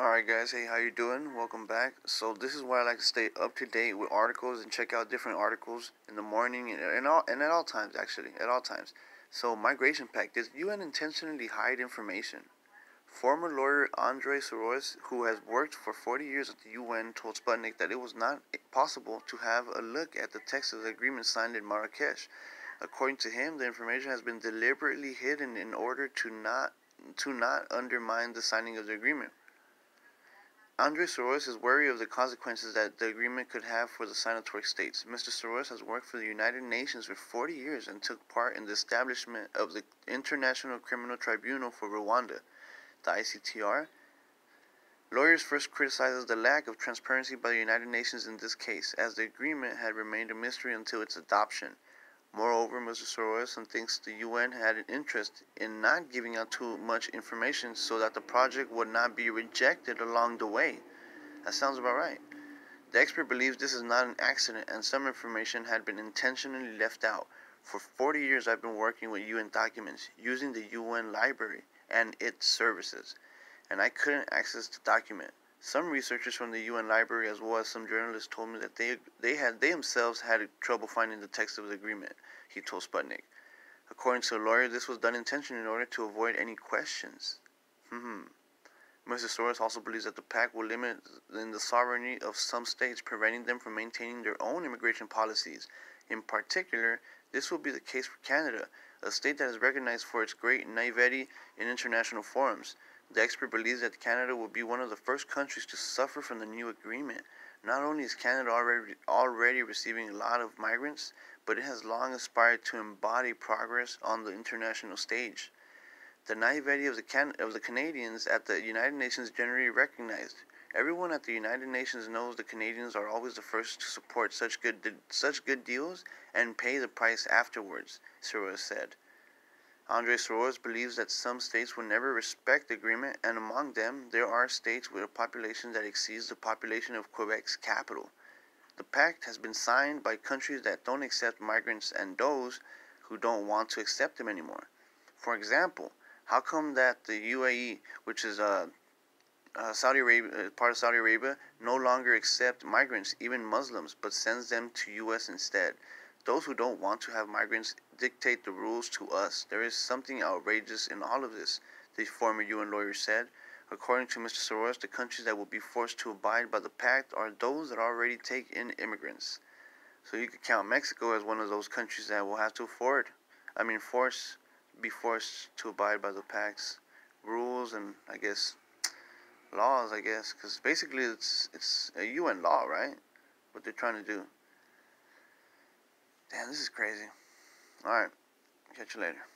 Alright guys, hey, how you doing? Welcome back. So this is why I like to stay up to date with articles and check out different articles in the morning and at all times, actually, at all times. So Migration Pact, does UN intentionally hide information? Former lawyer Andre Soros, who has worked for 40 years at the UN, told Sputnik that it was not possible to have a look at the text of the agreement signed in Marrakesh. According to him, the information has been deliberately hidden in order to not undermine the signing of the agreement. Andre Soros is wary of the consequences that the agreement could have for the signatory states. Mr. Soros has worked for the United Nations for 40 years and took part in the establishment of the International Criminal Tribunal for Rwanda, the ICTR. Lawyers first criticized the lack of transparency by the United Nations in this case, as the agreement had remained a mystery until its adoption. Moreover, Mr. Soros thinks the UN had an interest in not giving out too much information so that the project would not be rejected along the way. That sounds about right. The expert believes this is not an accident and some information had been intentionally left out. For 40 years I've been working with UN documents using the UN library and its services, and I couldn't access the document. Some researchers from the UN library as well as some journalists told me that they themselves had trouble finding the text of the agreement, he told Sputnik. According to a lawyer, this was done intentionally in order to avoid any questions. Mr. Soros also believes that the pact will limit the sovereignty of some states, preventing them from maintaining their own immigration policies. In particular, this will be the case for Canada, a state that is recognized for its great naivety in international forums. The expert believes that Canada will be one of the first countries to suffer from the new agreement. Not only is Canada already receiving a lot of migrants, but it has long aspired to embody progress on the international stage. The naivety of the Canadians at the United Nations generally recognized. Everyone at the United Nations knows the Canadians are always the first to support such good deals and pay the price afterwards, Soros said. Andre Soros believes that some states will never respect the agreement, and among them, there are states with a population that exceeds the population of Quebec's capital. The pact has been signed by countries that don't accept migrants and those who don't want to accept them anymore. For example, how come that the UAE, which is Saudi Arabia, part of Saudi Arabia, no longer accept migrants, even Muslims, but sends them to U.S. instead? Those who don't want to have migrants dictate the rules to us. There is something outrageous in all of this, the former UN lawyer said. According to Mr. Soros, the countries that will be forced to abide by the pact are those that already take in immigrants. So you could count Mexico as one of those countries that will have to be forced to abide by the pact's rules and, I guess, laws, because basically it's a UN law, right? What they're trying to do. Damn, this is crazy. Alright, catch you later.